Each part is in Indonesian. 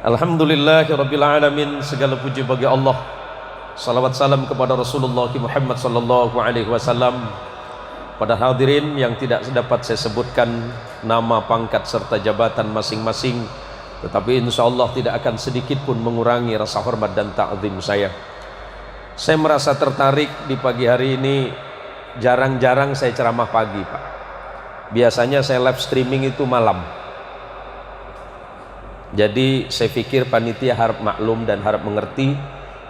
Alhamdulillahirabbil alamin, segala puji bagi Allah. Salawat salam kepada Rasulullah Muhammad sallallahu alaihi wasallam. Pada hadirin yang tidak dapat saya sebutkan nama, pangkat serta jabatan masing-masing, tetapi insyaallah tidak akan sedikit pun mengurangi rasa hormat dan ta'zim saya. Saya merasa tertarik di pagi hari ini. Jarang-jarang saya ceramah pagi, Pak. Biasanya saya live streaming itu malam. Jadi saya pikir panitia harap maklum dan harap mengerti.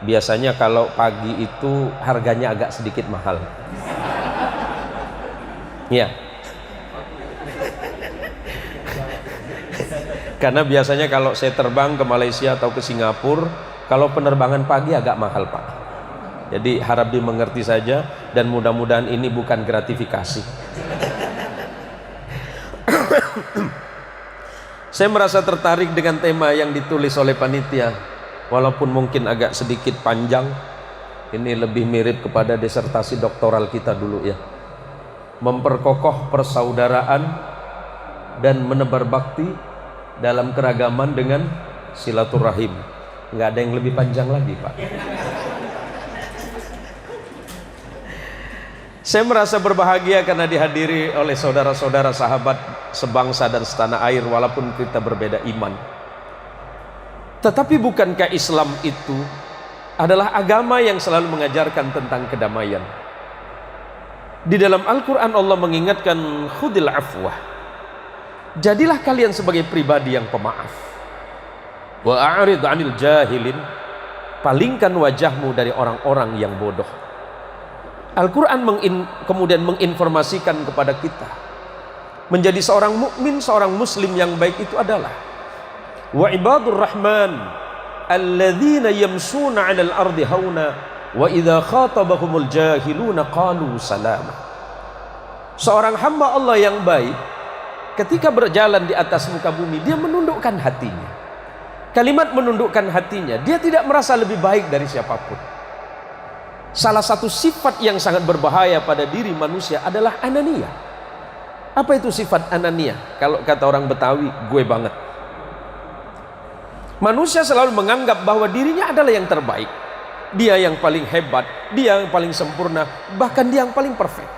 Biasanya kalau pagi itu harganya agak sedikit mahal. Ya. Karena biasanya kalau saya terbang ke Malaysia atau ke Singapura, kalau penerbangan pagi agak mahal, Pak. Jadi harap dimengerti saja, dan mudah-mudahan ini bukan gratifikasi. Saya merasa tertarik dengan tema yang ditulis oleh panitia. Walaupun mungkin agak sedikit panjang, ini lebih mirip kepada disertasi doktoral kita dulu ya. Memperkokoh persaudaraan dan menebar bakti dalam keragaman dengan silaturahim. Nggak ada yang lebih panjang lagi, Pak. Saya merasa berbahagia karena dihadiri oleh saudara-saudara sahabat sebangsa dan setanah air, walaupun kita berbeda iman. Tetapi bukankah Islam itu adalah agama yang selalu mengajarkan tentang kedamaian? Di dalam Al-Quran Allah mengingatkan khudil afwah, jadilah kalian sebagai pribadi yang pemaaf. Wa a'rid 'anil jahilin, palingkan wajahmu dari orang-orang yang bodoh. Al-Quran kemudian menginformasikan kepada kita, menjadi seorang mukmin, seorang muslim yang baik itu adalah wa ibadur rahman alladzina yamshuna 'alal ardi hauna wa idza khatabahumul jahiluna qalu salama. Seorang hamba Allah yang baik ketika berjalan di atas muka bumi, dia menundukkan hatinya. Kalimat menundukkan hatinya, dia tidak merasa lebih baik dari siapapun. Salah satu sifat yang sangat berbahaya pada diri manusia adalah anania. Apa itu sifat anania? Kalau kata orang Betawi, gue banget. Manusia selalu menganggap bahwa dirinya adalah yang terbaik, dia yang paling hebat, dia yang paling sempurna, bahkan dia yang paling perfect.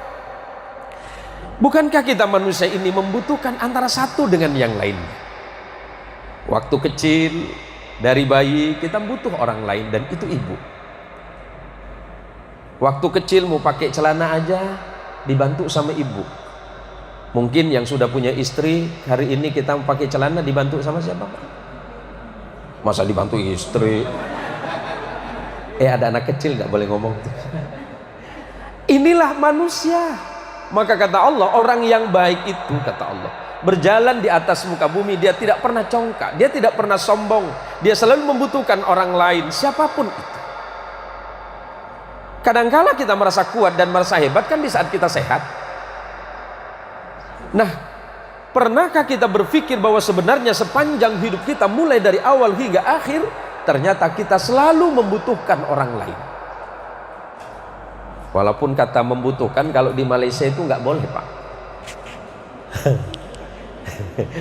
Bukankah kita manusia ini membutuhkan antara satu dengan yang lainnya? Waktu kecil, dari bayi kita butuh orang lain, dan itu ibu. Waktu kecil mau pakai celana aja dibantu sama ibu. Mungkin yang sudah punya istri, hari ini kita mau pakai celana dibantu sama siapa, Pak? Masa dibantu istri? Ada anak kecil nggak boleh ngomong tuh. Inilah manusia. Maka kata Allah, orang yang baik itu, kata Allah, berjalan di atas muka bumi, dia tidak pernah congkak, dia tidak pernah sombong, dia selalu membutuhkan orang lain, siapapun itu. Kadangkala kita merasa kuat dan merasa hebat kan di saat kita sehat. Nah, pernahkah kita berpikir bahwa sebenarnya sepanjang hidup kita, mulai dari awal hingga akhir, ternyata kita selalu membutuhkan orang lain. Walaupun kata membutuhkan kalau di Malaysia itu nggak boleh, Pak.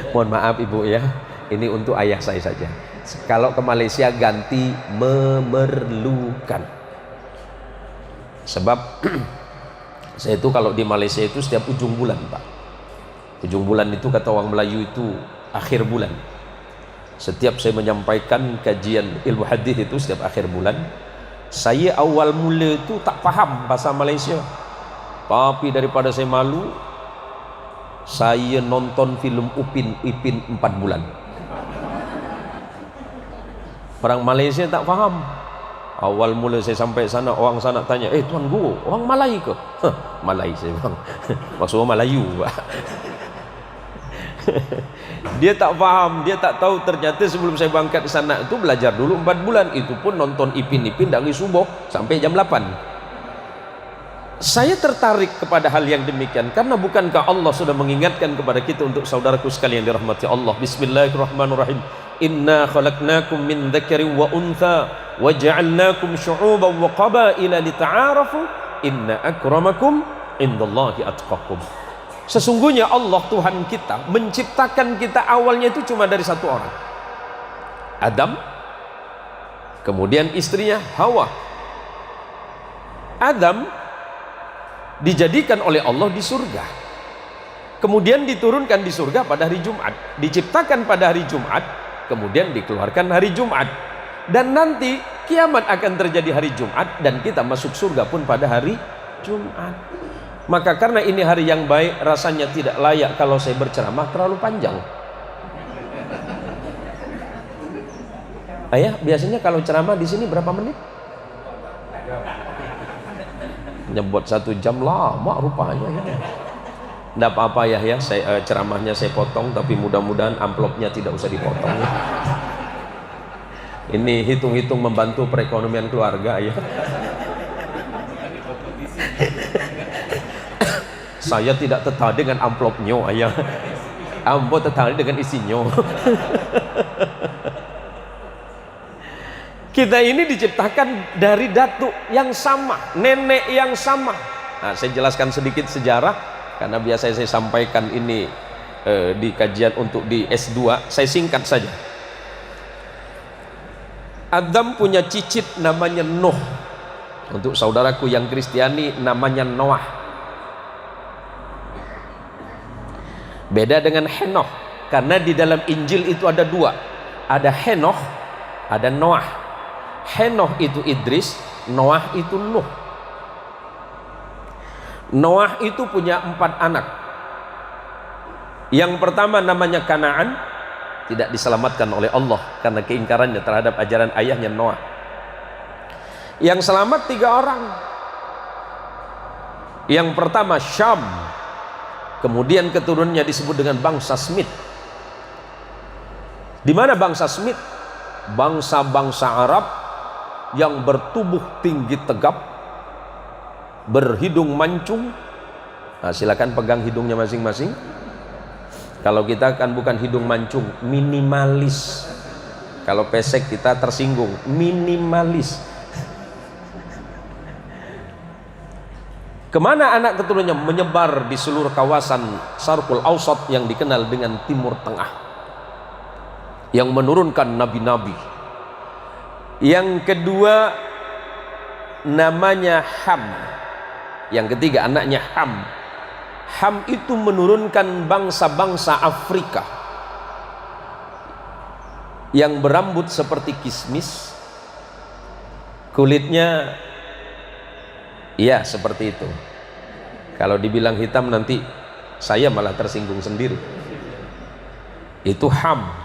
Mohon maaf Ibu ya, ini untuk ayah saya saja. Kalau ke Malaysia ganti memerlukan. Sebab saya itu kalau di Malaysia itu setiap ujung bulan, Pak. Ujung bulan itu kata orang Melayu itu akhir bulan. Setiap saya menyampaikan kajian ilmu hadis itu setiap akhir bulan, saya awal mula itu tak paham bahasa Malaysia. Tapi daripada saya malu, saya nonton film Upin Ipin 4 bulan. Orang Malaysia tak paham. Awal mula saya sampai sana, orang sana tanya, Tuan Guru, orang Malay ke? Malay saya bang. Maksudnya Melayu, Pak. Dia tak paham, dia tak tahu ternyata sebelum saya berangkat ke sana itu belajar dulu 4 bulan. Itu pun nonton Ipin-Ipin dari subuh sampai jam 8. Saya tertarik kepada hal yang demikian karena bukankah Allah sudah mengingatkan kepada kita untuk saudaraku sekalian dirahmati Allah. Bismillahirrahmanirrahim. Inna khalaqnakum min dzakarin wa untha wa ja'alnakum syu'uban wa qabaila lita'arafu inna akramakum indallahi atqakum. Sesungguhnya Allah Tuhan kita menciptakan kita awalnya itu cuma dari satu orang. Adam, kemudian istrinya Hawa. Adam dijadikan oleh Allah di surga, kemudian diturunkan di surga pada hari Jumat, diciptakan pada hari Jumat, kemudian dikeluarkan hari Jumat, dan nanti kiamat akan terjadi hari Jumat dan kita masuk surga pun pada hari Jumat. Maka karena ini hari yang baik, rasanya tidak layak kalau saya berceramah terlalu panjang. Ayah, biasanya kalau ceramah di sini berapa menit? Nyebut 1 jam, lama rupanya ya. Tidak apa-apa ya, ceramahnya saya potong, tapi mudah-mudahan amplopnya tidak usah dipotong ya. Ini hitung-hitung membantu perekonomian keluarga ya. Saya tidak tertarik dengan amplopnya ayah. Ambo tertarik dengan isinya. Kita ini diciptakan dari datuk yang sama, nenek yang sama. Nah, saya jelaskan sedikit sejarah karena biasa saya sampaikan ini di kajian untuk di S2. Saya singkat saja. Adam punya cicit namanya Nuh. Untuk saudaraku yang Kristiani namanya Noah. Beda dengan Henoh, karena di dalam Injil itu ada 2. Ada Henoh, ada Noah. Henoh itu Idris, Noah itu Nuh. Noah itu punya 4 anak. Yang pertama namanya Kanaan, tidak diselamatkan oleh Allah karena keingkarannya terhadap ajaran ayahnya Noah. Yang selamat 3 orang. Yang pertama Syam, kemudian keturunannya disebut dengan bangsa Smith. Di mana bangsa Smith? Bangsa-bangsa Arab yang bertubuh tinggi tegap, berhidung mancung. Nah, silakan pegang hidungnya masing-masing. Kalau kita kan bukan hidung mancung, minimalis. Kalau pesek kita tersinggung, minimalis. Kemana anak keturunannya? Menyebar di seluruh kawasan Syarqul Awsat yang dikenal dengan Timur Tengah, yang menurunkan nabi-nabi. Yang kedua namanya Ham. Yang ketiga anaknya Ham. Ham itu menurunkan bangsa-bangsa Afrika yang berambut seperti kismis, kulitnya iya seperti itu. Kalau dibilang hitam nanti saya malah tersinggung sendiri. Itu Ham.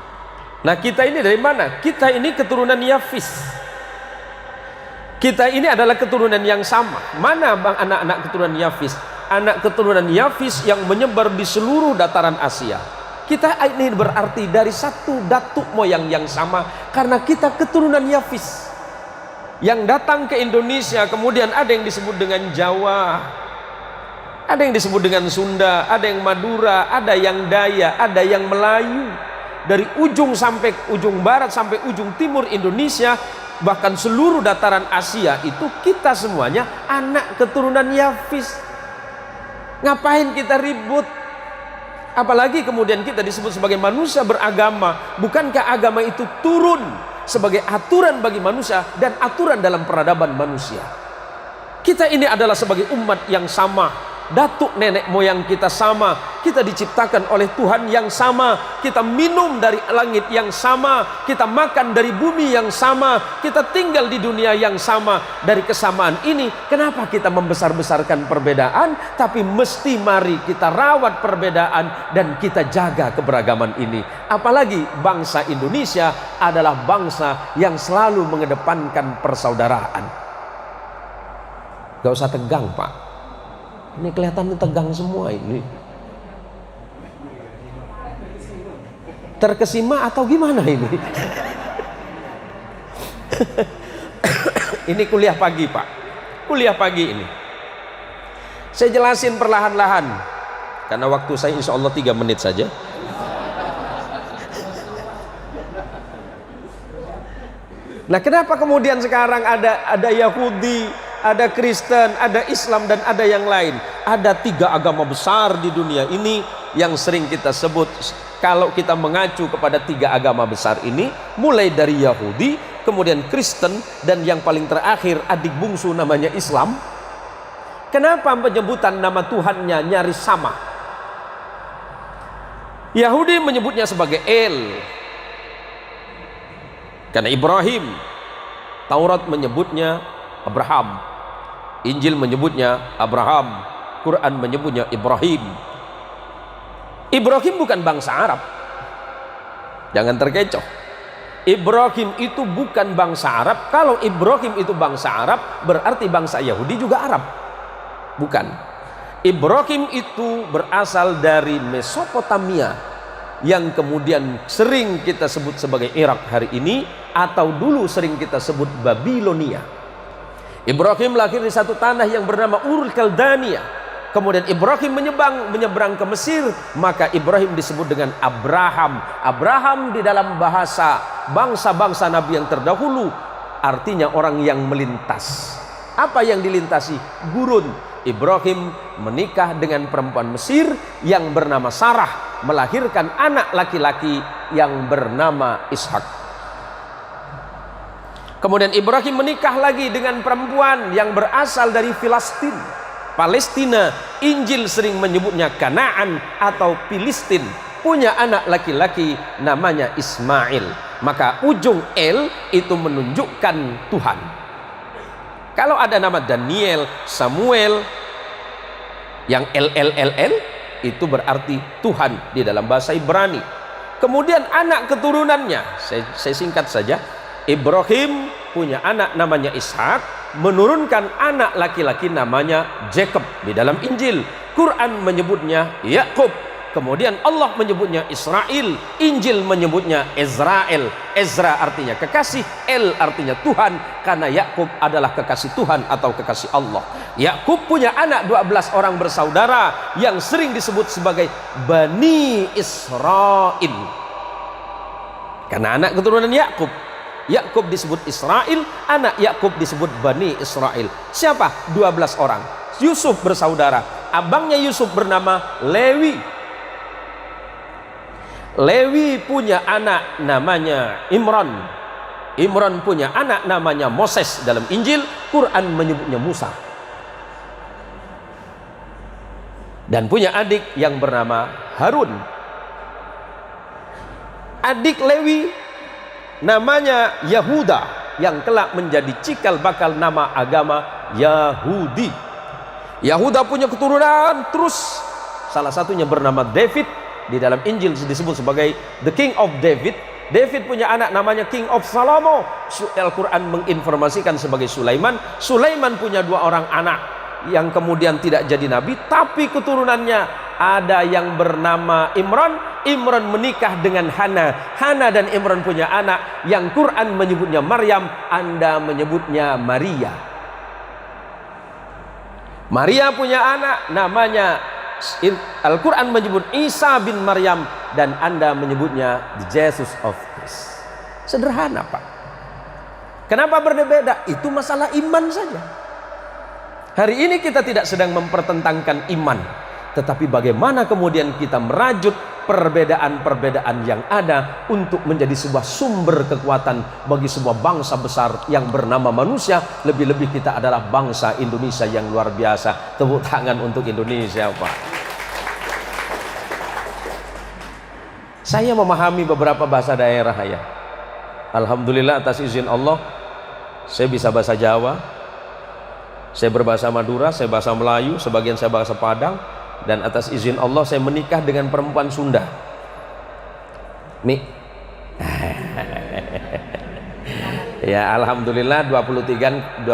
Nah, kita ini dari mana? Kita ini keturunan Yafis. Kita ini adalah keturunan yang sama. Mana bang anak-anak keturunan Yafis? Anak keturunan Yafis yang menyebar di seluruh dataran Asia. Kita ini berarti dari satu datuk moyang yang sama, karena kita keturunan Yafis yang datang ke Indonesia. Kemudian ada yang disebut dengan Jawa, ada yang disebut dengan Sunda, ada yang Madura, ada yang Dayak, ada yang Melayu. Dari ujung sampai ujung barat sampai ujung timur Indonesia, bahkan seluruh dataran Asia itu kita semuanya anak keturunan Yafis. Ngapain kita ribut? Apalagi kemudian kita disebut sebagai manusia beragama. Bukankah agama itu turun sebagai aturan bagi manusia dan aturan dalam peradaban manusia? Kita ini adalah sebagai umat yang sama. Datuk nenek moyang kita sama. Kita diciptakan oleh Tuhan yang sama. Kita minum dari langit yang sama. Kita makan dari bumi yang sama. Kita tinggal di dunia yang sama. Dari kesamaan ini, kenapa kita membesar-besarkan perbedaan? Tapi mesti mari kita rawat perbedaan dan kita jaga keberagaman ini. Apalagi bangsa Indonesia adalah bangsa yang selalu mengedepankan persaudaraan. Gak usah tegang, Pak. Ini kelihatannya tegang semua ini. Terkesima atau gimana ini? Ini kuliah pagi, Pak. Kuliah pagi ini. Saya jelasin perlahan-lahan. Karena waktu saya insya Allah 3 menit saja. Nah, kenapa kemudian sekarang ada Yahudi, ada Kristen, ada Islam, dan ada yang lain? Ada 3 agama besar di dunia ini yang sering kita sebut kalau kita mengacu kepada 3 agama besar ini, mulai dari Yahudi, kemudian Kristen, dan yang paling terakhir adik bungsu namanya Islam. Kenapa penyebutan nama Tuhannya nyaris sama? Yahudi menyebutnya sebagai El karena Ibrahim, Taurat menyebutnya Abraham, Injil menyebutnya Abraham, Quran menyebutnya Ibrahim. Ibrahim bukan bangsa Arab, jangan terkecoh. Ibrahim itu bukan bangsa Arab. Kalau Ibrahim itu bangsa Arab, berarti bangsa Yahudi juga Arab. Bukan. Ibrahim itu berasal dari Mesopotamia, yang kemudian sering kita sebut sebagai Irak hari ini, atau dulu sering kita sebut Babilonia. Ibrahim lahir di satu tanah yang bernama Ur Kaldania. Kemudian Ibrahim menyeberang ke Mesir, maka Ibrahim disebut dengan Abraham. Abraham di dalam bahasa bangsa-bangsa Nabi yang terdahulu artinya orang yang melintas. Apa yang dilintasi? Gurun. Ibrahim menikah dengan perempuan Mesir yang bernama Sarah, melahirkan anak laki-laki yang bernama Ishak. Kemudian Ibrahim menikah lagi dengan perempuan yang berasal dari Filistin, Palestina. Injil sering menyebutnya Kanaan atau Filistin. Punya anak laki-laki namanya Ismail. Maka ujung El itu menunjukkan Tuhan. Kalau ada nama Daniel, Samuel, yang LLLL itu berarti Tuhan di dalam bahasa Ibrani. Kemudian anak keturunannya, saya singkat saja. Ibrahim punya anak namanya Ishak, menurunkan anak laki-laki namanya Jacob. Di dalam Injil, Quran menyebutnya Yakub, kemudian Allah menyebutnya Israel, Injil menyebutnya Israel. Ezra artinya kekasih, El artinya Tuhan, karena Yakub adalah kekasih Tuhan atau kekasih Allah. Yakub punya anak 12 orang bersaudara yang sering disebut sebagai Bani Israel, karena anak keturunan Yakub. Yakub disebut Israel, anak Yakub disebut Bani Israel. Siapa? 12 orang. Yusuf bersaudara. Abangnya Yusuf bernama Lewi. Lewi punya anak namanya Imran. Imran punya anak namanya Moses. Dalam Injil, Quran menyebutnya Musa. Dan punya adik yang bernama Harun. Adik Lewi namanya Yahuda, yang kelak menjadi cikal bakal nama agama Yahudi. Yahuda punya keturunan terus, salah satunya bernama David. Di dalam Injil disebut sebagai the King of David. David punya anak namanya King of Salomo. Al-Quran menginformasikan sebagai Sulaiman. Sulaiman punya 2 orang anak yang kemudian tidak jadi nabi, tapi keturunannya ada yang bernama Imran. Imran menikah dengan Hana. Hana dan Imran punya anak yang Quran menyebutnya Maryam, Anda menyebutnya Maria. Maria punya anak namanya, Al-Quran menyebut Isa bin Maryam, dan Anda menyebutnya the Jesus of Christ. Sederhana, Pak. Kenapa berbeda? Itu masalah iman saja. Hari ini kita tidak sedang mempertentangkan iman, tetapi bagaimana kemudian kita merajut perbedaan-perbedaan yang ada untuk menjadi sebuah sumber kekuatan bagi sebuah bangsa besar yang bernama manusia. Lebih-lebih kita adalah bangsa Indonesia yang luar biasa. Tepuk tangan untuk Indonesia, Pak. Saya memahami beberapa bahasa daerah ya. Alhamdulillah atas izin Allah, saya bisa bahasa Jawa, saya berbahasa Madura, saya bahasa Melayu, sebagian saya bahasa Padang. Dan atas izin Allah saya menikah dengan perempuan Sunda. Nih. Ya alhamdulillah 23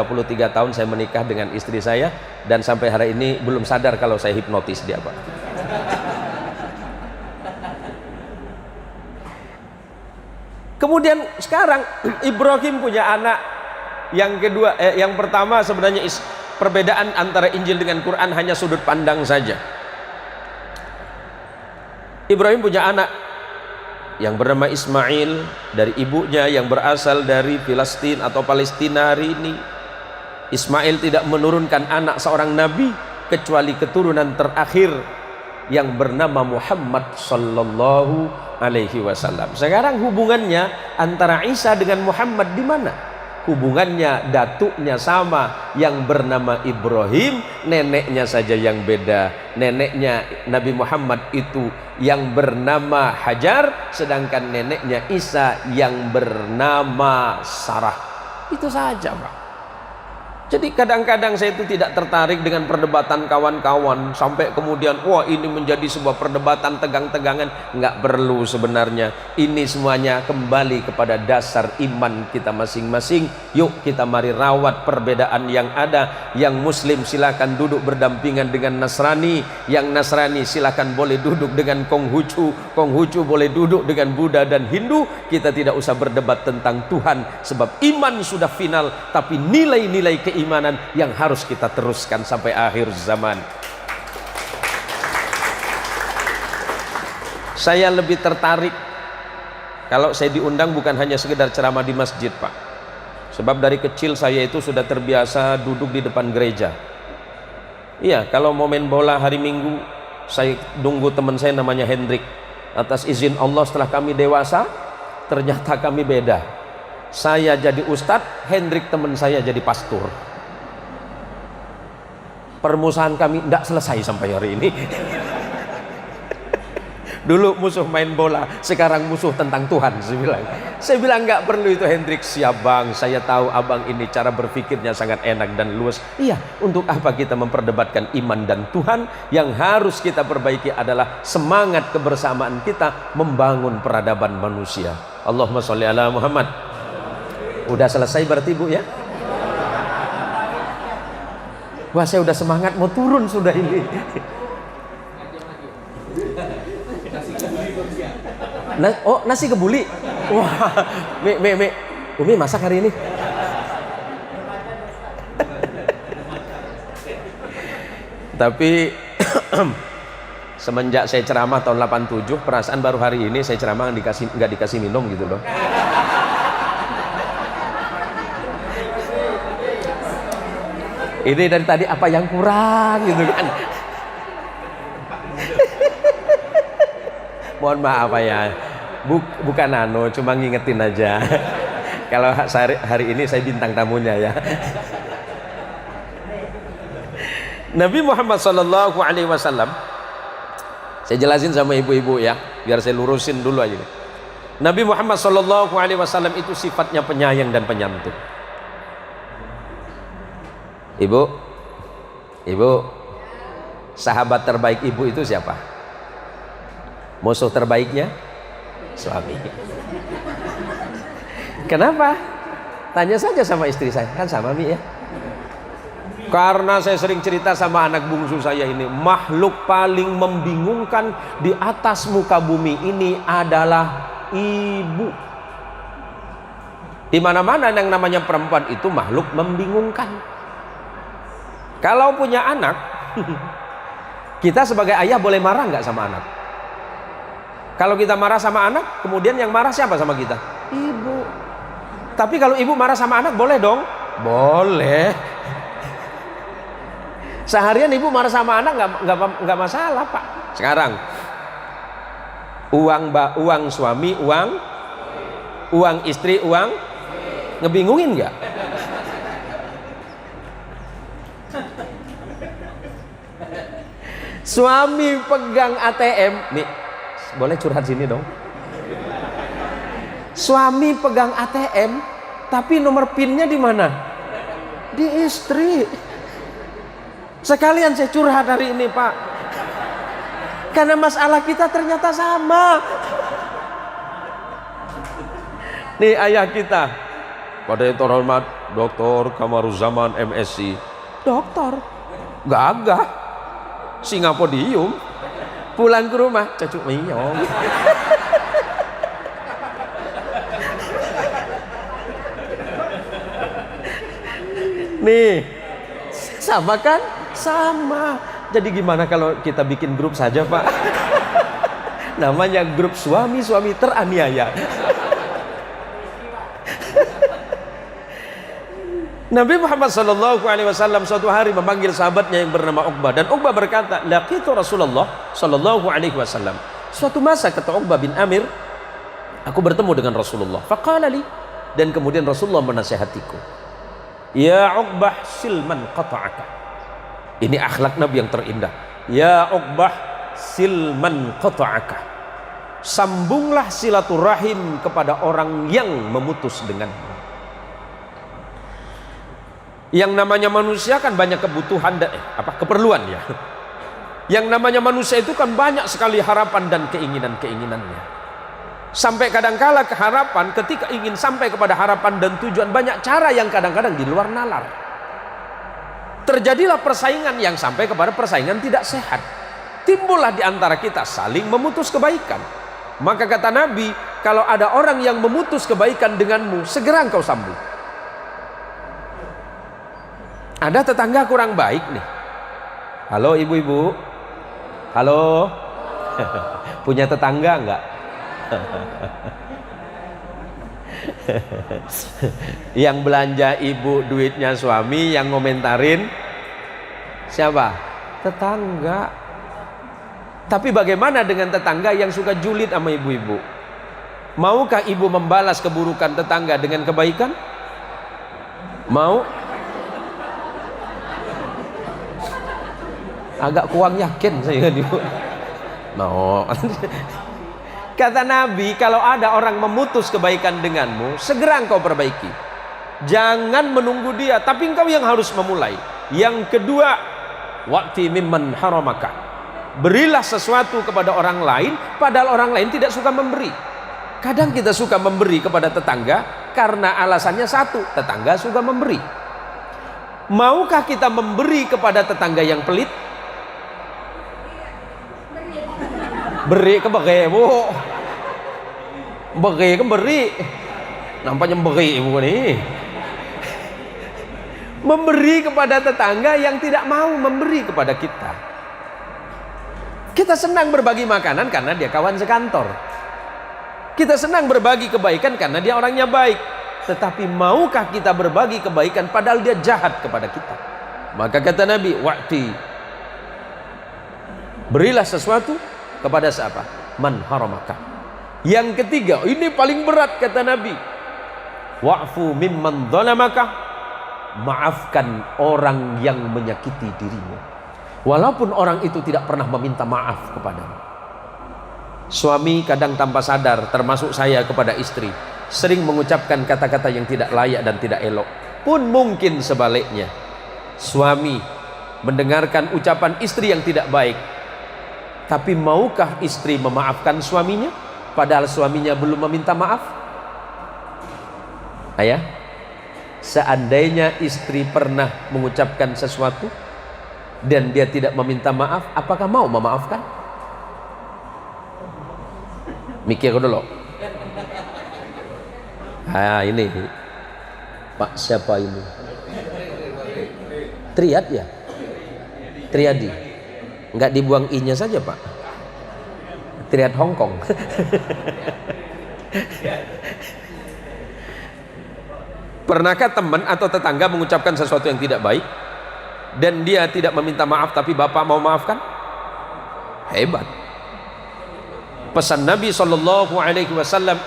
tahun saya menikah dengan istri saya, dan sampai hari ini belum sadar kalau saya hipnotis dia, Pak. Kemudian sekarang Ibrahim punya anak yang kedua, yang pertama sebenarnya perbedaan antara Injil dengan Quran hanya sudut pandang saja. Ibrahim punya anak yang bernama Ismail dari ibunya yang berasal dari Filistin atau Palestina hari ini. Ismail tidak menurunkan anak seorang nabi kecuali keturunan terakhir yang bernama Muhammad sallallahu alaihi wasallam. Sekarang hubungannya antara Isa dengan Muhammad di mana? Hubungannya datuknya sama, yang bernama Ibrahim, neneknya saja yang beda. Neneknya Nabi Muhammad itu yang bernama Hajar, sedangkan neneknya Isa yang bernama Sarah. Itu saja, Pak. Jadi kadang-kadang saya itu tidak tertarik dengan perdebatan kawan-kawan sampai kemudian wah ini menjadi sebuah perdebatan tegang-tegangan. Nggak perlu sebenarnya. Ini semuanya kembali kepada dasar iman kita masing-masing. Yuk kita mari rawat perbedaan yang ada. Yang Muslim silakan duduk berdampingan dengan Nasrani. Yang Nasrani silakan boleh duduk dengan Konghucu. Konghucu boleh duduk dengan Buddha dan Hindu. Kita tidak usah berdebat tentang Tuhan, sebab iman sudah final, tapi nilai-nilai keimanan yang harus kita teruskan sampai akhir zaman. Saya lebih tertarik kalau saya diundang bukan hanya sekedar ceramah di masjid, Pak. Sebab dari kecil saya itu sudah terbiasa duduk di depan gereja. Iya, kalau mau main bola hari Minggu, saya tunggu teman saya namanya Hendrik. Atas izin Allah setelah kami dewasa, ternyata kami beda. Saya jadi ustadz, Hendrik teman saya jadi pastor. Permusuhan kami tidak selesai sampai hari ini. Dulu musuh main bola, sekarang musuh tentang Tuhan. Saya bilang nggak perlu itu Hendrik. Siap bang, saya tahu abang ini cara berpikirnya sangat enak dan luas. Iya, untuk apa kita memperdebatkan iman dan Tuhan? Yang harus kita perbaiki adalah semangat kebersamaan kita membangun peradaban manusia. Allahumma sholli ala Muhammad. Udah selesai berarti Bu ya? Wah, saya udah semangat mau turun sudah ini. Nasi kebuli. Wah, Umi masak hari ini. Tapi semenjak saya ceramah tahun 87, perasaan baru hari ini saya ceramah nggak dikasih minum gitu loh. Ini dari tadi apa yang kurang gitu kan. Mohon maaf ya, bukan cuma ngingetin aja. Kalau hari ini saya bintang tamunya ya. Nabi Muhammad sallallahu alaihi wasallam, saya jelasin sama ibu-ibu ya, biar saya lurusin dulu aja. Nabi Muhammad sallallahu alaihi wasallam itu sifatnya penyayang dan penyantun. Ibu, sahabat terbaik ibu itu siapa? Musuh terbaiknya suami. Kenapa? Tanya saja sama istri saya, kan sama Mi ya. Karena saya sering cerita sama anak bungsu saya ini, makhluk paling membingungkan di atas muka bumi ini adalah ibu. Di mana-mana yang namanya perempuan itu makhluk membingungkan. Kalau punya anak, kita sebagai ayah boleh marah nggak sama anak? Kalau kita marah sama anak, kemudian yang marah siapa sama kita? Ibu. Tapi kalau ibu marah sama anak, boleh dong? Boleh. Seharian ibu marah sama anak nggak masalah, Pak. Sekarang uang suami, uang istri, ngebingungin nggak? Suami pegang ATM, nih boleh curhat sini dong. Suami pegang ATM, tapi nomor PIN-nya di mana? Di istri. Sekalian saya curhat hari ini, Pak. Karena masalah kita ternyata sama. Nih ayah kita, pada yang terhormat Dr. Kamaruzaman MSc, dokter, gagah. Singapodium, pulang ke rumah cucuk miyong. Nih, sama kan? Sama. Jadi gimana kalau kita bikin grup saja, Pak? Namanya grup suami-suami teraniaya. Nabi Muhammad SAW suatu hari memanggil sahabatnya yang bernama Uqbah, dan Uqbah berkata, laqitu Rasulullah SAW. Suatu masa kata Uqbah bin Amir, aku bertemu dengan Rasulullah. Faqala li, dan kemudian Rasulullah menasihatiku, ya Uqbah silman qata'aka. Ini akhlak Nabi yang terindah. Ya Uqbah silman qata'aka, sambunglah silaturahim kepada orang yang memutus denganmu. Yang namanya manusia kan banyak kebutuhan dan keperluan ya. Yang namanya manusia itu kan banyak sekali harapan dan keinginan-keinginannya. Sampai kadangkala keharapan, ketika ingin sampai kepada harapan dan tujuan, banyak cara yang kadang-kadang di luar nalar. Terjadilah persaingan yang sampai kepada persaingan tidak sehat. Timbullah di antara kita saling memutus kebaikan. Maka kata Nabi, kalau ada orang yang memutus kebaikan denganmu, segera engkau sambung. Ada tetangga kurang baik nih. Halo ibu-ibu. Halo. Punya tetangga enggak? Yang belanja ibu duitnya suami, yang ngomentarin siapa? Tetangga. Tapi bagaimana dengan tetangga yang suka julid sama ibu-ibu? Maukah ibu membalas keburukan tetangga dengan kebaikan? Mau? Agak kurang yakin saya ibu. No. Kata Nabi, kalau ada orang memutus kebaikan denganmu, segera engkau perbaiki. Jangan menunggu dia, tapi engkau yang harus memulai. Yang kedua, wa'ti mimman haramaka. Berilah sesuatu kepada orang lain, padahal orang lain tidak suka memberi. Kadang kita suka memberi kepada tetangga karena alasannya satu, tetangga suka memberi. Maukah kita memberi kepada tetangga yang pelit? Beri ke beri bu, beri ke beri, nampaknya beri bu nih. Memberi kepada tetangga yang tidak mau memberi kepada kita. Kita senang berbagi makanan karena dia kawan sekantor. Kita senang berbagi kebaikan karena dia orangnya baik. Tetapi maukah kita berbagi kebaikan padahal dia jahat kepada kita? Maka kata Nabi, wa'ti, berilah sesuatu kepada siapa? Man haramaka. Yang ketiga, ini paling berat kata Nabi, wa'fu mimman dhalamaka. Maafkan orang yang menyakiti dirimu, walaupun orang itu tidak pernah meminta maaf kepadamu. Suami kadang tanpa sadar, termasuk saya kepada istri, sering mengucapkan kata-kata yang tidak layak dan tidak elok. Pun mungkin sebaliknya, suami mendengarkan ucapan istri yang tidak baik. Tapi maukah istri memaafkan suaminya padahal suaminya belum meminta maaf? Ayah, seandainya istri pernah mengucapkan sesuatu dan dia tidak meminta maaf, apakah mau memaafkan? Mikir dulu. Ini Pak siapa ini? Triad ya? Triadi. Enggak dibuang i-nya saja Pak. Triad Hongkong. Pernahkah teman atau tetangga mengucapkan sesuatu yang tidak baik dan dia tidak meminta maaf tapi bapak mau maafkan? Hebat. Pesan Nabi SAW,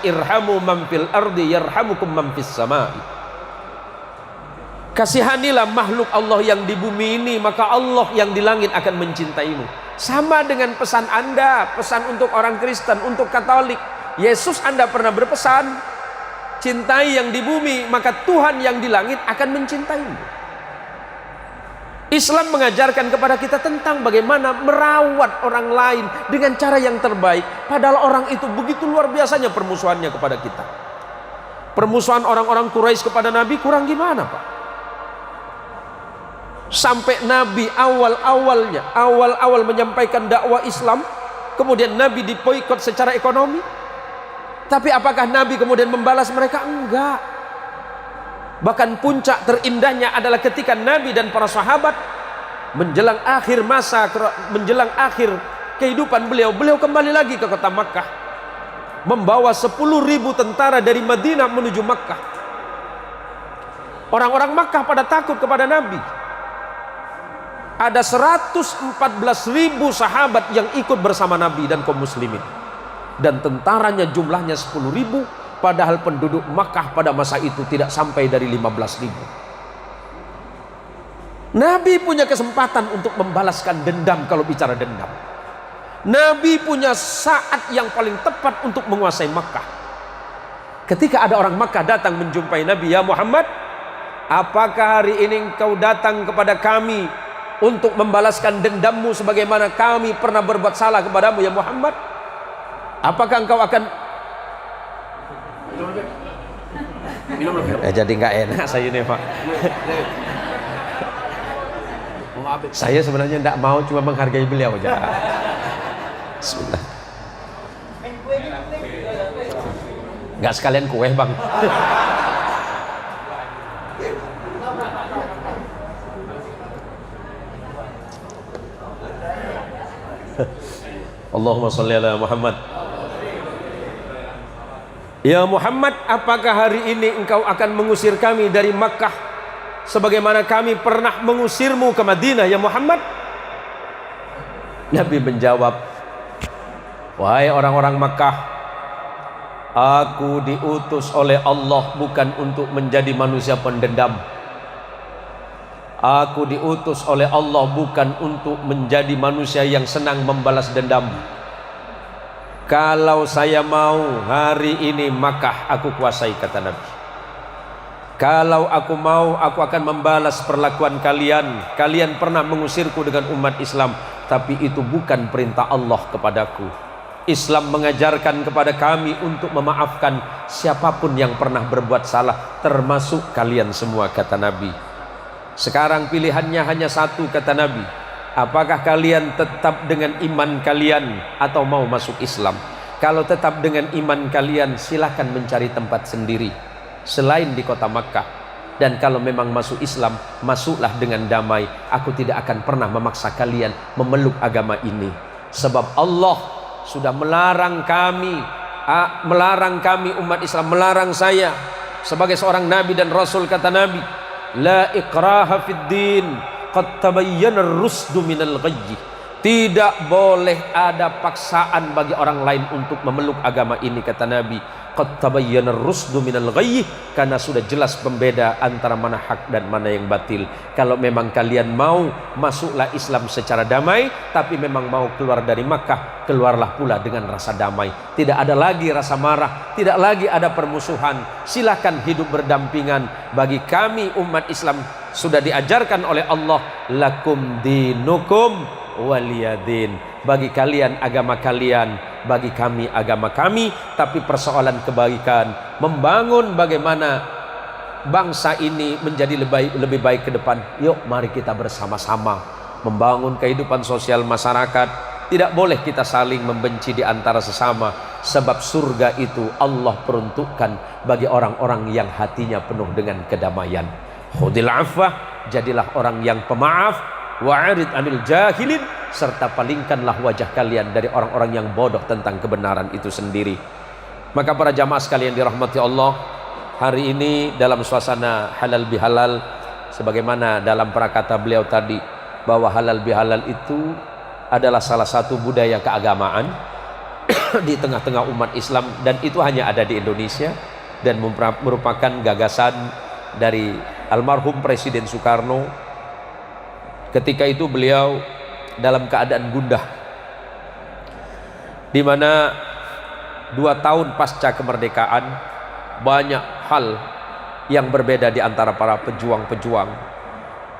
irhamu man fil ardi yarhamukum man fis samai. Kasihanilah makhluk Allah yang di bumi ini, maka Allah yang di langit akan mencintaimu. Sama dengan pesan Anda, pesan untuk orang Kristen, untuk Katolik. Yesus Anda pernah berpesan, cintai yang di bumi, maka Tuhan yang di langit akan mencintaimu. Islam mengajarkan kepada kita tentang bagaimana merawat orang lain dengan cara yang terbaik, padahal orang itu begitu luar biasanya permusuhannya kepada kita. Permusuhan orang-orang Quraisy kepada Nabi kurang gimana Pak? Sampai Nabi awal menyampaikan dakwah Islam, kemudian Nabi diboikot secara ekonomi. Tapi apakah Nabi kemudian membalas mereka? Enggak. Bahkan puncak terindahnya adalah ketika Nabi dan para sahabat menjelang akhir masa, menjelang akhir kehidupan beliau kembali lagi ke kota Makkah, membawa 10.000 tentara dari Madinah menuju Makkah. Orang-orang Makkah pada takut kepada Nabi. Ada 114.000 sahabat yang ikut bersama Nabi dan kaum muslimin. Dan tentaranya jumlahnya 10.000, padahal penduduk Makkah pada masa itu tidak sampai dari 15.000. Nabi punya kesempatan untuk membalaskan dendam kalau bicara dendam. Nabi punya saat yang paling tepat untuk menguasai Makkah. Ketika ada orang Makkah datang menjumpai Nabi, "Ya Muhammad, apakah hari ini engkau datang kepada kami untuk membalaskan dendammu sebagaimana kami pernah berbuat salah kepadamu ya Muhammad? Apakah engkau akan..." Ya, jadi nggak enak saya ini Pak. Saya sebenarnya tidak mau, cuma menghargai beliau aja. Bismillah. Nggak sekalian kue bang. Allahumma sholli ala Muhammad. Ya Muhammad, apakah hari ini engkau akan mengusir kami dari Makkah sebagaimana kami pernah mengusirmu ke Madinah ya Muhammad? Nabi menjawab, "Wahai orang-orang Makkah, aku diutus oleh Allah bukan untuk menjadi manusia pendendam. Aku diutus oleh Allah bukan untuk menjadi manusia yang senang membalas dendam. Kalau saya mau hari ini Makkah aku kuasai," kata Nabi. "Kalau aku mau, aku akan membalas perlakuan kalian. Kalian pernah mengusirku dengan umat Islam, tapi itu bukan perintah Allah kepadaku. Islam mengajarkan kepada kami untuk memaafkan siapapun yang pernah berbuat salah, termasuk kalian semua," kata Nabi. "Sekarang pilihannya hanya satu," kata Nabi. "Apakah kalian tetap dengan iman kalian atau mau masuk Islam? Kalau tetap dengan iman kalian, silakan mencari tempat sendiri selain di kota Makkah. Dan kalau memang masuk Islam, masuklah dengan damai. Aku tidak akan pernah memaksa kalian memeluk agama ini. Sebab Allah sudah melarang kami umat Islam, melarang saya sebagai seorang Nabi dan Rasul," kata Nabi, "La ikraha fid din, qad tabayyana ar-rusdu minal ghayy." Tidak boleh ada paksaan bagi orang lain untuk memeluk agama ini, kata Nabi. Qad tabayyana ar-rusdu minal ghayy, karena sudah jelas pembeda antara mana hak dan mana yang batil. Kalau memang kalian mau, masuklah Islam secara damai, tapi memang mau keluar dari Makkah, keluarlah pula dengan rasa damai. Tidak ada lagi rasa marah, tidak lagi ada permusuhan. Silakan hidup berdampingan. Bagi kami umat Islam sudah diajarkan oleh Allah, lakum dinukum waliyadin. Bagi kalian agama kalian, bagi kami agama kami. Tapi persoalan kebaikan, membangun bagaimana bangsa ini menjadi lebih baik ke depan. Yuk mari kita bersama-sama membangun kehidupan sosial masyarakat. Tidak boleh kita saling membenci di antara sesama, sebab surga itu Allah peruntukkan bagi orang-orang yang hatinya penuh dengan kedamaian. Khudil afwah, jadilah orang yang pemaaf. Wa'arid anil jahilin, serta palingkanlah wajah kalian dari orang-orang yang bodoh tentang kebenaran itu sendiri. Maka para jamaah sekalian dirahmati Allah, hari ini dalam suasana halal bihalal, sebagaimana dalam prakata beliau tadi, bahwa halal bihalal itu adalah salah satu budaya keagamaan di tengah-tengah umat Islam, dan itu hanya ada di Indonesia dan merupakan gagasan dari almarhum Presiden Soekarno. Ketika itu beliau dalam keadaan gundah, di mana 2 tahun pasca kemerdekaan banyak hal yang berbeda di antara para pejuang-pejuang,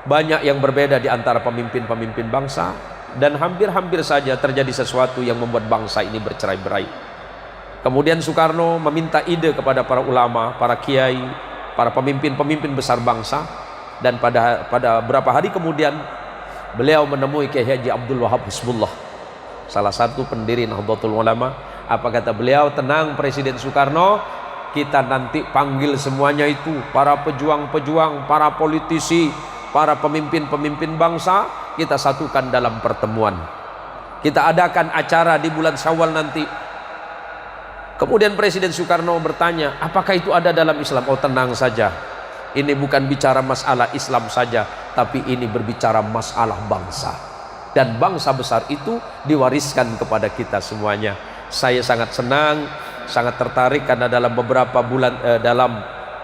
banyak yang berbeda di antara pemimpin-pemimpin bangsa, dan hampir-hampir saja terjadi sesuatu yang membuat bangsa ini bercerai-berai. Kemudian Soekarno meminta ide kepada para ulama, para kiai, para pemimpin-pemimpin besar bangsa, dan pada beberapa hari kemudian beliau menemui Kiai Haji Abdul Wahab Hizbullah, salah satu pendiri Nahdlatul Ulama. Apa kata beliau? "Tenang Presiden Soekarno, kita nanti panggil semuanya itu, para pejuang-pejuang, para politisi, para pemimpin-pemimpin bangsa, kita satukan dalam pertemuan. Kita adakan acara di bulan Syawal nanti." Kemudian Presiden Soekarno bertanya, "Apakah itu ada dalam Islam?" "Oh tenang saja, Ini bukan bicara masalah Islam saja, tapi ini berbicara masalah bangsa. Dan bangsa besar itu diwariskan kepada kita semuanya. Saya sangat senang, sangat tertarik karena dalam beberapa bulan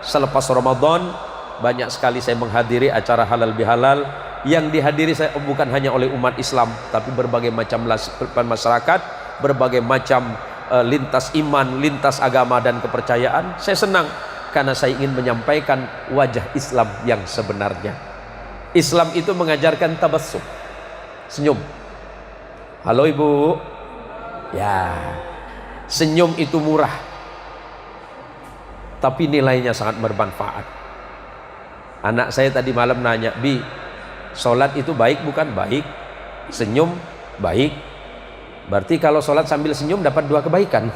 selepas Ramadan banyak sekali saya menghadiri acara halal bihalal yang dihadiri saya bukan hanya oleh umat Islam, tapi berbagai macam masyarakat, berbagai macam lintas iman, lintas agama dan kepercayaan. Saya senang karena saya ingin menyampaikan wajah Islam yang sebenarnya. Islam itu mengajarkan tabassum, senyum. Halo ibu. Ya, senyum itu murah, tapi nilainya sangat bermanfaat. Anak saya tadi malam nanya, Bi, sholat itu baik bukan? Baik. Senyum baik. Berarti kalau sholat sambil senyum dapat 2 kebaikan.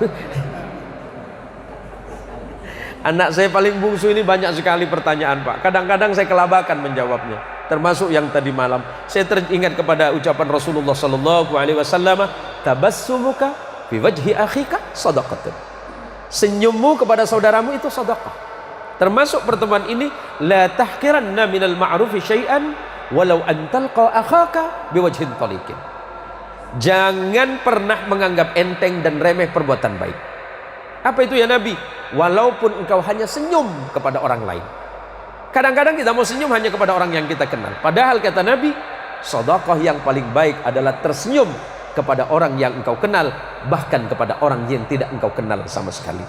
Anak saya paling bungsu ini banyak sekali pertanyaan, Pak. Kadang-kadang saya kelabakan menjawabnya, termasuk yang tadi malam. Saya teringat kepada ucapan Rasulullah sallallahu alaihi wasallam, tabassumuka fi wajhi akhika shadaqatun. Senyummu kepada saudaramu itu sedekah. Termasuk pertemuan ini, la tahqiranna minal ma'rufi syai'an walau an talqa akhaka biwajhin taliqin. Jangan pernah menganggap enteng dan remeh perbuatan baik. Apa itu ya Nabi? Walaupun engkau hanya senyum kepada orang lain. Kadang-kadang kita mau senyum hanya kepada orang yang kita kenal. Padahal kata Nabi, sedekah yang paling baik adalah tersenyum kepada orang yang engkau kenal, bahkan kepada orang yang tidak engkau kenal sama sekali.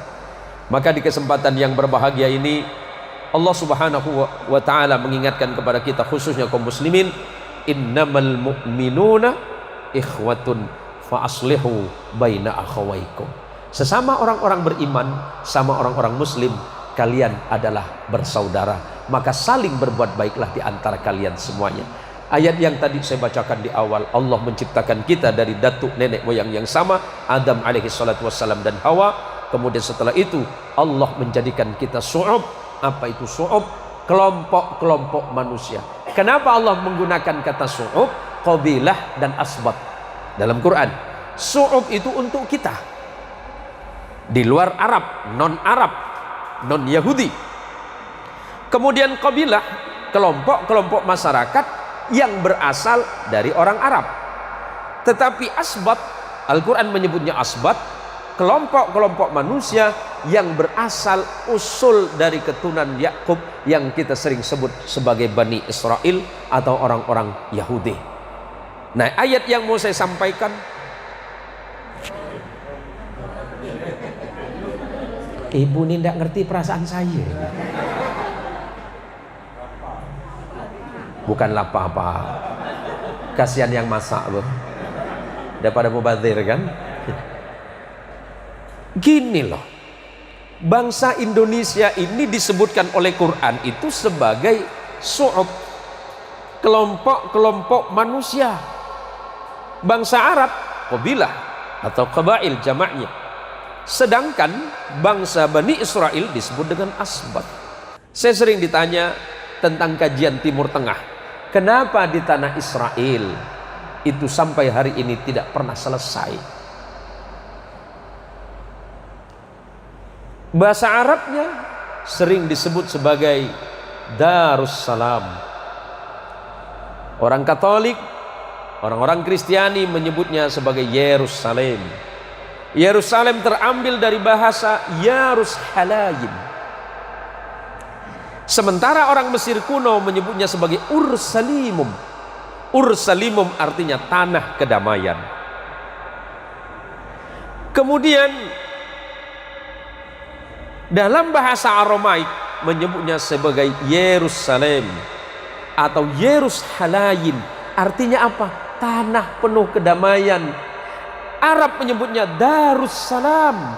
Maka di kesempatan yang berbahagia ini, Allah Subhanahu wa ta'ala mengingatkan kepada kita, khususnya kaum muslimin, innamal mu'minuna ikhwatun fa aslihu baina akhawaikum. Sesama orang-orang beriman, sama orang-orang muslim, kalian adalah bersaudara, maka saling berbuat baiklah di antara kalian semuanya. Ayat yang tadi saya bacakan di awal, Allah menciptakan kita dari datuk nenek moyang yang sama, Adam alaihi salatu wassalam dan Hawa. Kemudian setelah itu Allah menjadikan kita su'ub. Apa itu su'ub? Kelompok-kelompok manusia. Kenapa Allah menggunakan kata su'ub, qabilah dan asbat dalam Quran? Su'ub itu untuk kita di luar Arab, non-Arab, non-Yahudi. Kemudian qabilah, kelompok-kelompok masyarakat yang berasal dari orang Arab. Tetapi asbat, Al-Quran menyebutnya asbat, kelompok-kelompok manusia yang berasal usul dari keturunan Yakub yang kita sering sebut sebagai Bani Israel atau orang-orang Yahudi. Nah, ayat yang mau saya sampaikan, ibu ini tidak ngerti perasaan saya. Bukan apa-apa, kasihan yang masak loh, daripada mubazir kan. Gini loh, bangsa Indonesia ini disebutkan oleh Quran itu sebagai su'ub, kelompok-kelompok manusia. Bangsa Arab qabilah atau qabail jamaknya, sedangkan bangsa Bani Israel disebut dengan asbat. Saya sering ditanya tentang kajian Timur Tengah, kenapa di tanah Israel itu sampai hari ini tidak pernah selesai? Bahasa Arabnya sering disebut sebagai Darussalam. Orang Katolik, orang-orang Kristiani menyebutnya sebagai Yerusalem. Yerusalem terambil dari bahasa Yarushalayim. Sementara orang Mesir kuno menyebutnya sebagai Ursalimum. Ursalimum artinya tanah kedamaian. Kemudian dalam bahasa Aramaik menyebutnya sebagai Yerusalem atau Yerushalayim. Artinya apa? Tanah penuh kedamaian. Arab menyebutnya Darussalam,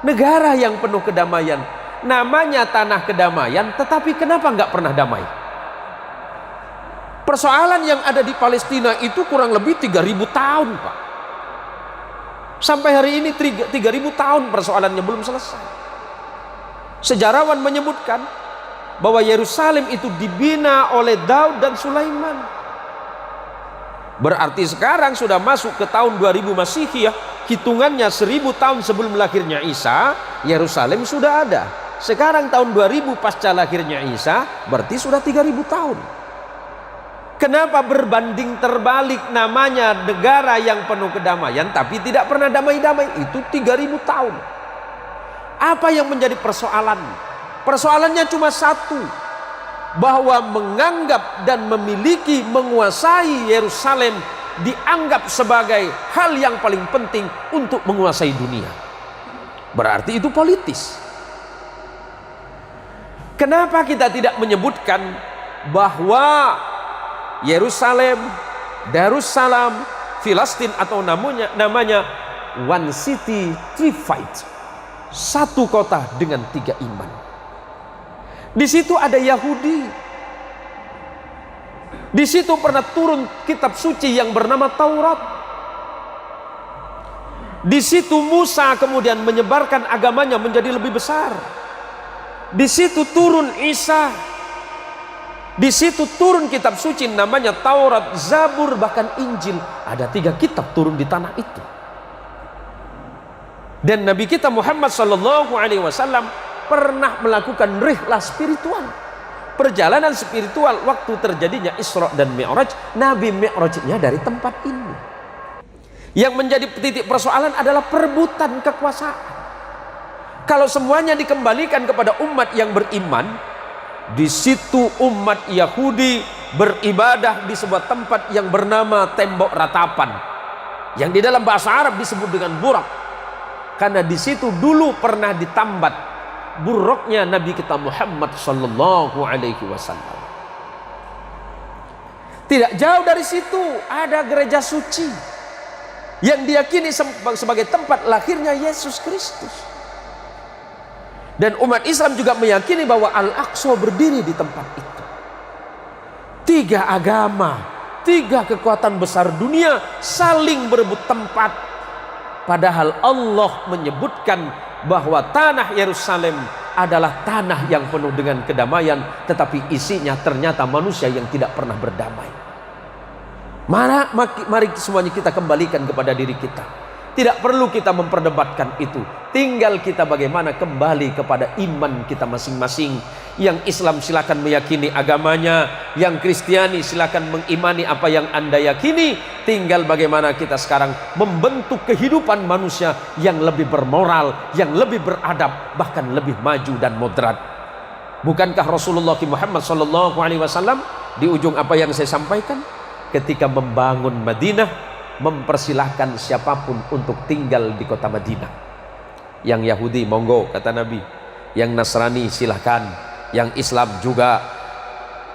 negara yang penuh kedamaian. Namanya tanah kedamaian, tetapi kenapa nggak pernah damai? Persoalan yang ada di Palestina itu kurang lebih 3000 tahun, Pak. Sampai hari ini 3000 tahun persoalannya belum selesai. Sejarawan menyebutkan bahwa Yerusalem itu dibina oleh Daud dan Sulaiman. Berarti sekarang sudah masuk ke tahun 2000 Masihiyah, hitungannya 1000 tahun sebelum lahirnya Isa, Yerusalem sudah ada. Sekarang tahun 2000 pasca lahirnya Isa, berarti sudah 3000 tahun. Kenapa berbanding terbalik namanya negara yang penuh kedamaian tapi tidak pernah damai-damai? Itu 3000 tahun. Apa yang menjadi persoalan? Persoalannya cuma satu, bahwa menganggap dan memiliki, menguasai Yerusalem dianggap sebagai hal yang paling penting untuk menguasai dunia. Berarti itu politis. Kenapa kita tidak menyebutkan bahwa Yerusalem, Darussalam, Filistin atau namanya one city, three fights, satu kota dengan 3 iman. Di situ ada Yahudi. Di situ pernah turun kitab suci yang bernama Taurat. Di situ Musa kemudian menyebarkan agamanya menjadi lebih besar. Di situ turun Isa. Di situ turun kitab suci namanya Taurat, Zabur, bahkan Injil. Ada 3 kitab turun di tanah itu. Dan Nabi kita Muhammad SAW pernah melakukan rihlah spiritual, perjalanan spiritual waktu terjadinya Isra dan Mi'raj. Nabi Mi'rajnya dari tempat ini. Yang menjadi titik persoalan adalah perebutan kekuasaan. Kalau semuanya dikembalikan kepada umat yang beriman, di situ umat Yahudi beribadah di sebuah tempat yang bernama tembok ratapan, yang di dalam bahasa Arab disebut dengan burak, karena di situ dulu pernah ditambat buruknya Nabi kita Muhammad sallallahu alaihi wasallam. Tidak jauh dari situ ada gereja suci yang diyakini sebagai tempat lahirnya Yesus Kristus. Dan umat Islam juga meyakini bahwa Al-Aqsa berdiri di tempat itu. 3 agama, 3 kekuatan besar dunia saling berebut tempat. Padahal Allah menyebutkan bahwa tanah Yerusalem adalah tanah yang penuh dengan kedamaian, tetapi isinya ternyata manusia yang tidak pernah berdamai. Mari semuanya kita kembalikan kepada diri kita. Tidak perlu kita memperdebatkan itu. Tinggal kita bagaimana kembali kepada iman kita masing-masing. Yang Islam silakan meyakini agamanya, yang Kristiani silakan mengimani apa yang Anda yakini. Tinggal bagaimana kita sekarang membentuk kehidupan manusia yang lebih bermoral, yang lebih beradab, bahkan lebih maju dan moderat. Bukankah Rasulullah Muhammad SAW di ujung apa yang saya sampaikan, ketika membangun Madinah, mempersilahkan siapapun untuk tinggal di kota Madinah. Yang Yahudi monggo, kata Nabi. Yang Nasrani silahkan. Yang Islam juga.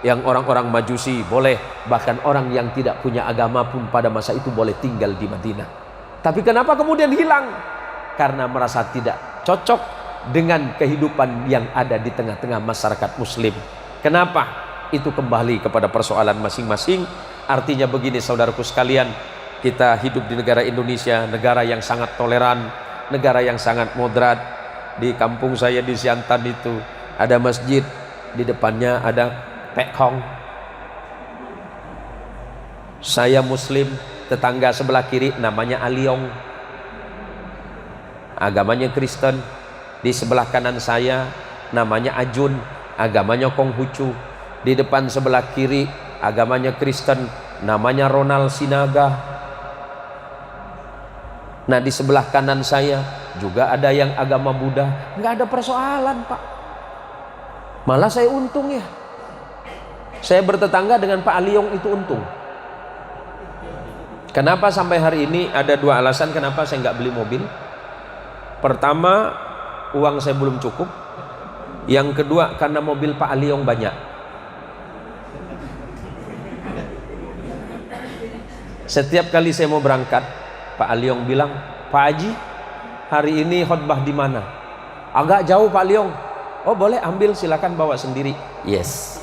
Yang orang-orang Majusi boleh. Bahkan orang yang tidak punya agama pun pada masa itu boleh tinggal di Madinah. Tapi kenapa kemudian hilang? Karena merasa tidak cocok dengan kehidupan yang ada di tengah-tengah masyarakat Muslim. Kenapa? Itu kembali kepada persoalan masing-masing. Artinya begini saudaraku sekalian, kita hidup di negara Indonesia, negara yang sangat toleran, negara yang sangat moderat. Di kampung saya di Siantan itu ada masjid, di depannya ada pekhong. Saya Muslim, tetangga sebelah kiri namanya Aliong, agamanya Kristen. Di sebelah kanan saya namanya Ajun, agamanya Konghucu. Di depan sebelah kiri agamanya Kristen, namanya Ronald Sinaga. Nah di sebelah kanan saya juga ada yang agama Buddha. Nggak ada persoalan Pak. Malah saya untung ya. Saya bertetangga dengan Pak Aliong itu untung. Kenapa sampai hari ini? Ada 2 alasan kenapa saya nggak beli mobil. Pertama, uang saya belum cukup. Yang kedua, karena mobil Pak Aliong banyak. Setiap kali saya mau berangkat, Pak Aliong bilang, Pak Haji, hari ini khotbah di mana? Agak jauh Pak Aliong. Oh boleh ambil, silakan bawa sendiri. Yes.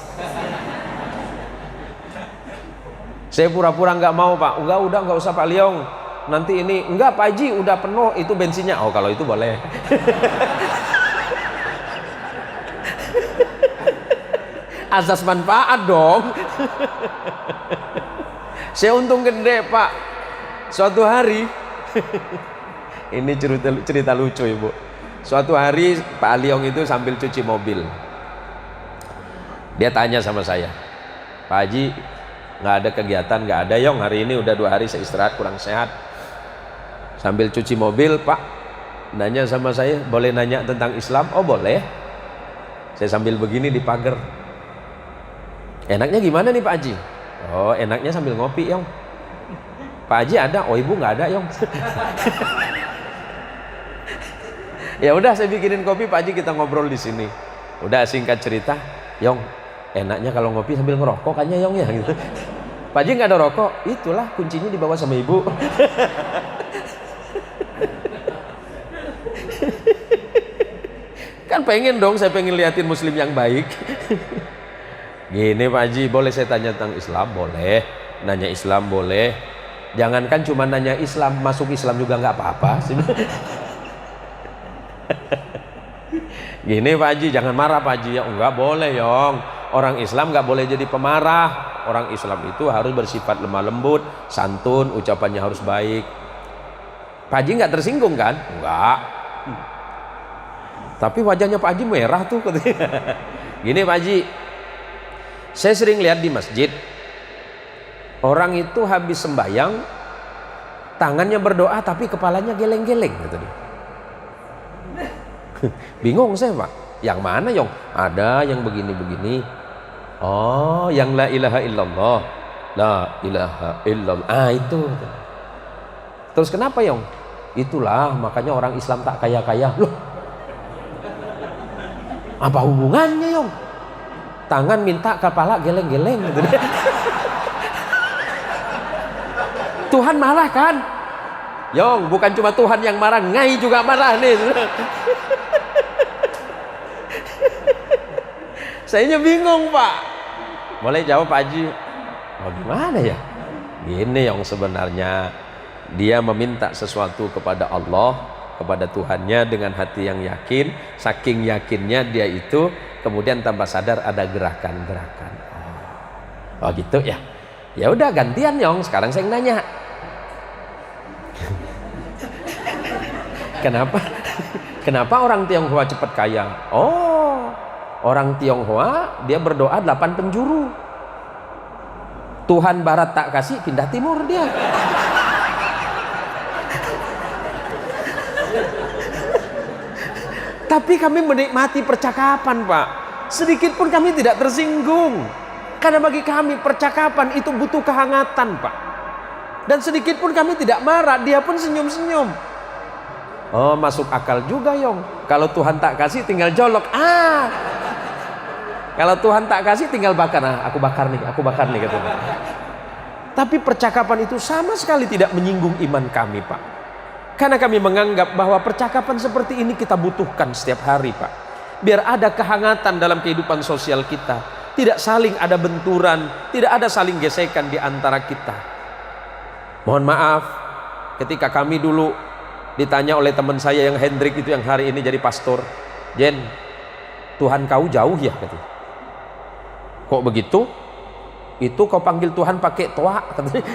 Saya pura-pura nggak mau Pak. Udah nggak usah Pak Aliong. Nanti ini enggak Pak Haji udah penuh itu bensinnya. Oh kalau itu boleh. Asas manfaat dong. Saya untung gede Pak. Suatu hari ini cerita lucu Ibu. Suatu hari Pak Aliong itu sambil cuci mobil, dia tanya sama saya, Pak Haji, nggak ada kegiatan? Nggak ada Yong, hari ini udah 2 hari saya istirahat kurang sehat. Sambil cuci mobil Pak nanya sama saya, boleh nanya tentang Islam? Oh boleh. Saya sambil begini di pagar, enaknya gimana nih Pak Haji? Oh enaknya sambil ngopi Yong. Pak Haji ada? Oh ibu nggak ada Yong. Ya udah saya bikinin kopi Pak Haji, kita ngobrol di sini. Udah singkat cerita, Yong enaknya kalau ngopi sambil ngerokok kayaknya Yong ya gitu. Pak Haji nggak ada rokok, itulah kuncinya dibawa sama ibu. Kan pengen dong, saya pengen liatin muslim yang baik. Gini Pak Haji, boleh saya tanya tentang Islam? Boleh. Nanya Islam boleh. Jangankan cuma nanya Islam, masuk Islam juga nggak apa-apa. Gini Pak Haji, jangan marah Pak Haji. Ya enggak boleh Yong, orang Islam nggak boleh jadi pemarah. Orang Islam itu harus bersifat lemah lembut, santun, ucapannya harus baik. Pak Haji nggak tersinggung kan? Enggak. Tapi wajahnya Pak Haji merah tuh. Gini Pak Haji, saya sering lihat di masjid, orang itu habis sembahyang, tangannya berdoa tapi kepalanya geleng-geleng gitu dia. Bingung saya Pak, yang mana Yong? Ada yang begini-begini. Oh yang la ilaha illallah, la ilaha illallah, itu. Terus kenapa Yong? Itulah makanya orang Islam tak kaya-kaya. Loh, apa hubungannya Yong? Tangan minta, kepala geleng-geleng gitu. Tuhan marah kan? Yong, bukan cuma Tuhan yang marah, Ngai juga marah nih. Sayanya bingung Pak. Boleh jawab Pak Haji? Oh gimana ya? Gini Yong, sebenarnya dia meminta sesuatu kepada Allah, kepada Tuhannya dengan hati yang yakin. Saking yakinnya dia itu kemudian tanpa sadar ada gerakan-gerakan. Oh gitu ya. Ya udah gantian Yong, sekarang saya nanya. Kenapa orang Tionghoa cepat kaya? Oh, orang Tionghoa dia berdoa 8 penjuru. Tuhan barat tak kasih, pindah timur dia. Tapi kami menikmati percakapan Pak, sedikit pun kami tidak tersinggung. Karena bagi kami percakapan itu butuh kehangatan Pak. Dan sedikit pun kami tidak marah, dia pun senyum-senyum. Oh masuk akal juga Yong, kalau Tuhan tak kasih tinggal jolok. Kalau Tuhan tak kasih tinggal bakar. Aku bakar nih katanya. Tapi percakapan itu sama sekali tidak menyinggung iman kami Pak. Karena kami menganggap bahwa percakapan seperti ini kita butuhkan setiap hari Pak. Biar ada kehangatan dalam kehidupan sosial kita. Tidak saling ada benturan, tidak ada saling gesekan di antara kita. Mohon maaf, ketika kami dulu ditanya oleh teman saya yang Hendrik itu yang hari ini jadi pastor, Jen, Tuhan kau jauh ya katanya. Kok begitu? Itu kau panggil Tuhan pakai toa katanya.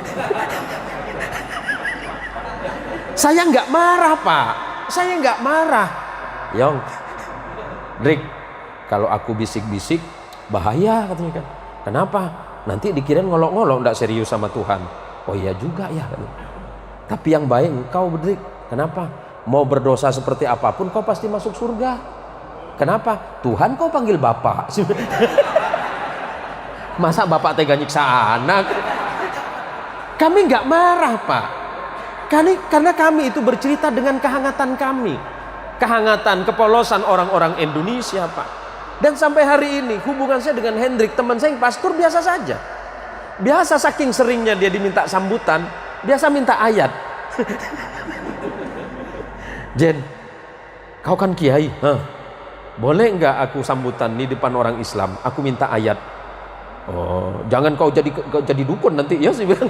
Saya nggak marah Pak, saya nggak marah. Yong, Drik, kalau aku bisik-bisik bahaya katanya kan. Kenapa? Nanti dikirain ngolok-ngolok nggak serius sama Tuhan. Oh iya juga ya katanya. Tapi yang baik engkau Drik. Kenapa? Mau berdosa seperti apapun kau pasti masuk surga. Kenapa? Tuhan kau panggil Bapak. Masa Bapak tega nyiksa anak? Kami nggak marah Pak. Karena kami itu bercerita dengan kehangatan kami. Kehangatan, kepolosan orang-orang Indonesia Pak. Dan sampai hari ini hubungan saya dengan Hendrik, teman saya yang pastor, biasa saja. Biasa saking seringnya dia diminta sambutan, biasa minta ayat. Jen, kau kan kiai, boleh nggak aku sambutan di depan orang Islam? Aku minta ayat. Oh, jangan kau jadi dukun nanti ya sih bilang.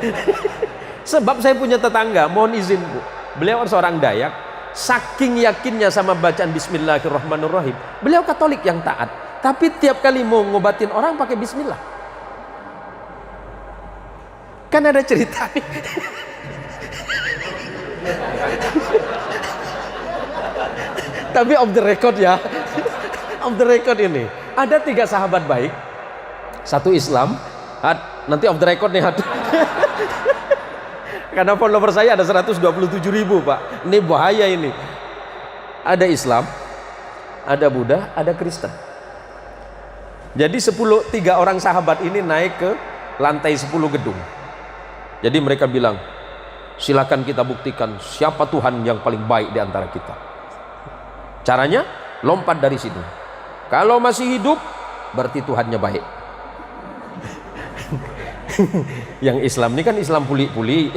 Sebab saya punya tetangga, mohon izin Bu, beliau seorang Dayak, saking yakinnya sama bacaan Bismillahirrahmanirrahim, beliau Katolik yang taat, tapi tiap kali mau ngobatin orang pakai Bismillah. Kan ada cerita nih. Tapi off the record ya. Off the record ini. Ada 3 sahabat baik. Satu Islam. Nanti off the record nih. Karena follower saya ada 127.000 Pak. Ini bahaya ini. Ada Islam, ada Buddha, ada Kristen. Jadi 3 orang sahabat ini naik ke lantai 10 gedung. Jadi mereka bilang, silakan kita buktikan siapa Tuhan yang paling baik di antara kita. Caranya lompat dari situ. Kalau masih hidup berarti Tuhannya baik. Yang Islam ini kan Islam puli-puli.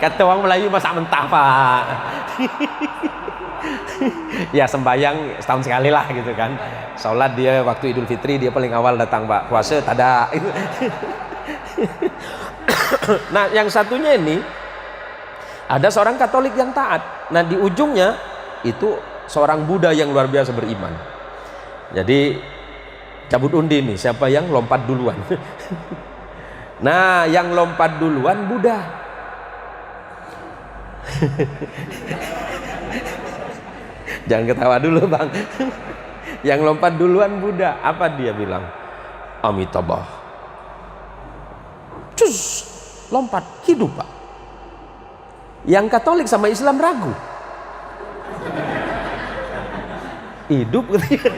Kata orang Melayu masak mentah Pak. Ya sembayang setahun sekali lah gitu kan. Sholat dia waktu Idul Fitri dia paling awal datang Pak. Puasa tada. Nah yang satunya ini ada seorang Katolik yang taat. Nah di ujungnya itu seorang Buddha yang luar biasa beriman. Jadi cabut undi nih, siapa yang lompat duluan? Nah, yang lompat duluan Buddha. Jangan ketawa dulu Bang. Yang lompat duluan Buddha. Apa dia bilang? Amitabha. Cus, lompat, hidup Pak. Yang Katolik sama Islam ragu. Hidup gitu.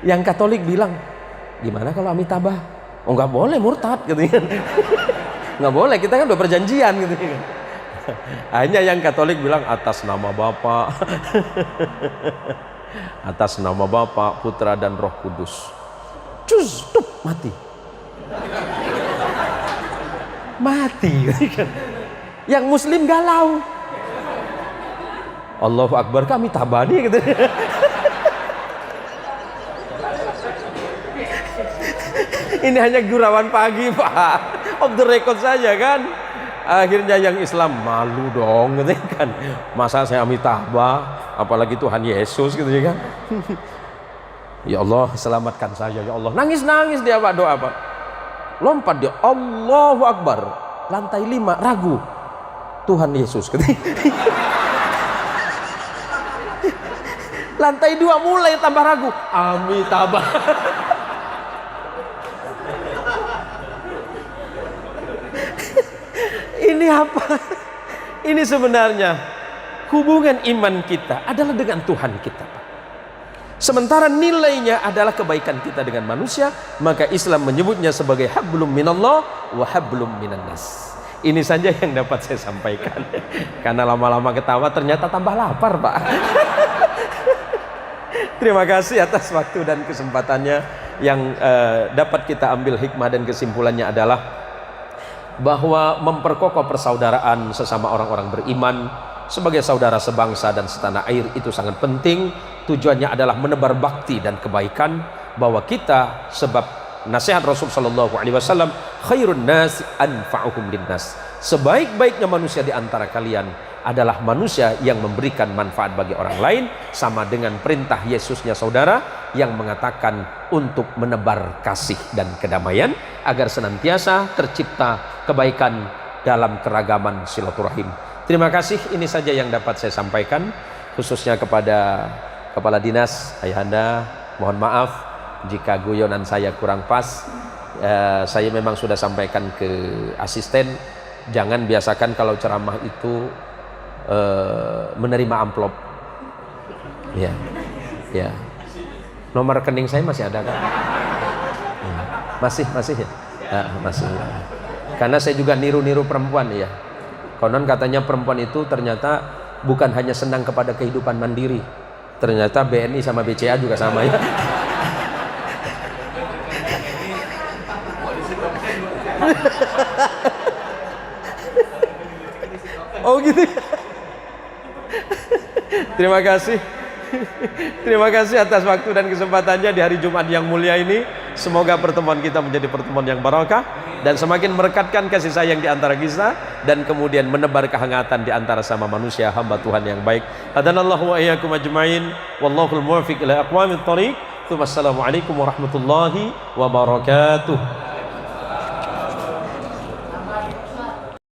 Yang Katolik bilang, gimana kalau Amitabha? Oh nggak boleh murtad gitu kan. Nggak boleh, kita kan udah perjanjian gitu kan. Hanya yang Katolik bilang atas nama Bapa, atas nama Bapa, Putra dan Roh Kudus. Cus, tup, mati. Mati gitu kan. Yang Muslim galau. Allahu Akbar, kami tabani gitu. Ini hanya gurauan pagi Pak, off the record saja kan. Akhirnya yang Islam malu dong gitu kan. Masa saya Amitabha, apalagi Tuhan Yesus gitu kan. Ya Allah selamatkan saya ya Allah. Nangis-nangis dia Pak, doa Pak. Lompat dia, Allahu Akbar. Lantai 5 ragu. Tuhan Yesus gitu. Lantai 2 mulai tambah ragu. Amitabha. Ini apa? Ini sebenarnya hubungan iman kita adalah dengan Tuhan kita. Sementara nilainya adalah kebaikan kita dengan manusia, maka Islam menyebutnya sebagai hablum minallah wa hablum minannas. Ini saja yang dapat saya sampaikan. Karena lama-lama ketawa ternyata tambah lapar Pak. Terima kasih atas waktu dan kesempatannya. Yang dapat kita ambil hikmah dan kesimpulannya adalah bahwa memperkokoh persaudaraan sesama orang-orang beriman sebagai saudara sebangsa dan setanah air itu sangat penting. Tujuannya adalah menebar bakti dan kebaikan, bahwa kita, sebab nasihat Rasul sallallahu alaihi wasallam, khairun nas anfa'uhum linnas. Sebaik-baiknya manusia di antara kalian adalah manusia yang memberikan manfaat bagi orang lain, sama dengan perintah Yesusnya saudara yang mengatakan untuk menebar kasih dan kedamaian agar senantiasa tercipta kebaikan dalam keragaman silaturahim. Terima kasih, ini saja yang dapat saya sampaikan, khususnya kepada Kepala Dinas Ayahanda. Mohon maaf jika guyonan saya kurang pas. Saya memang sudah sampaikan ke asisten, jangan biasakan kalau ceramah itu menerima amplop. Ya, ya. Nomor rekening saya masih ada kan? Masih ya? Masih. Karena saya juga niru-niru perempuan ya. Konon katanya perempuan itu ternyata bukan hanya senang kepada kehidupan mandiri, ternyata BNI sama BCA juga sama ya. Oh gitu. Terima kasih. Terima kasih atas waktu dan kesempatannya di hari Jumat yang mulia ini. Semoga pertemuan kita menjadi pertemuan yang barakah dan semakin merekatkan kasih sayang di antara kita, dan kemudian menebar kehangatan di antara sama manusia hamba Tuhan yang baik. Hadanallahu wa iyyakum ajmain. Wallahul muwaffiq ila aqwamit thoriq. Wassalamualaikum warahmatullahi wabarakatuh.